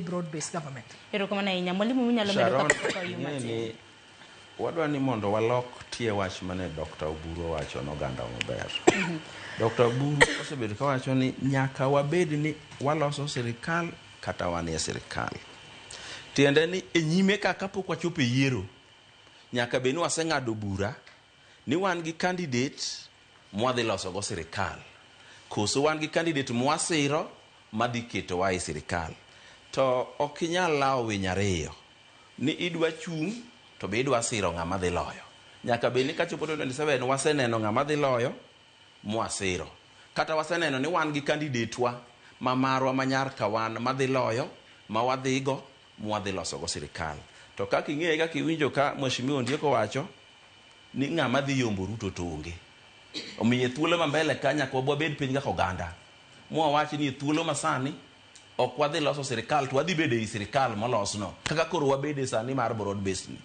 broad-based government. Sharon, wadwa ni mondo walok tie wach mane Dr. Oburu wacho n'oganda maber. Dr. Oburu osebedo ka wacho ni nyaka wabed ni waloso sirikal kata wanie sirikal. Tiende ni enyime kaka pok wachopo yiero, nyaka bed ni waseng'ado bura ni wan gi candidate mwadhi loso go sirikal. Koso wan gi candidate mwasiro madhi keto wa e sirikal. To okinyal lawo winy ariyo ni idwa chung' to be idwa siro ng'ama dhi loyo. Nyaka bed ni kachopo 2027 waseneno ng'ama dhi loyo mwasiro, kata waseneno ni wan gi candidate wa ma marwa manyar kawan madhi loyo ma wadhigo mwadhi loso go sirikal. To kaka ing'eye kaka iwinjo ka Mheshimiwa Ondieko wacho ni ng'ama dhi yombo Ruto to onge. Omiye thuolo ma mbele ka nyaka wabed piny kaka oganda mwawachi ni thuolo masani ok wadhi loso sirikal to wadhi bedo e sirikal molosno kaka koro wabede sani mar broad based ni.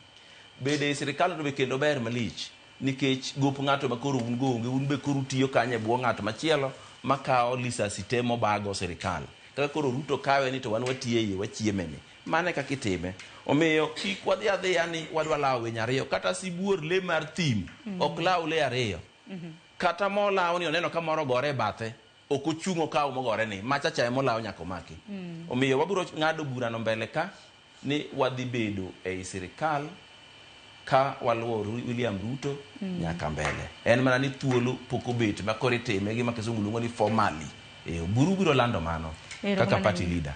Bede e sirikal to be kendo ber malich nikech gop ng'ato ma koro un go onge, un be koro tiyo kanye bwo ng'ato machielo makao lisasi temo bago sirikal. Kaka koro Ruto kawe ni to wan watiye wachieme ni. Mane kaka itime. Omiyo kik wadhi adhiya ni wadwa lawo winy ariyo, kata sibuor le mar thim ok law le ariyo. Kata molawo ni oneno ka moro gore bathe ok ochungo kawo mogore ni machacha emo lawo nyaka omaki. Omiyo wabiro ng'ado bura no mbele ka ni wadhi bedo e sirikal ka waluwo William Ruto nyaka mbele. En mana ni thuolo pok obet ma koro itime gima kisungu luongo ni formally. Buru biro lando mano kaka party leader.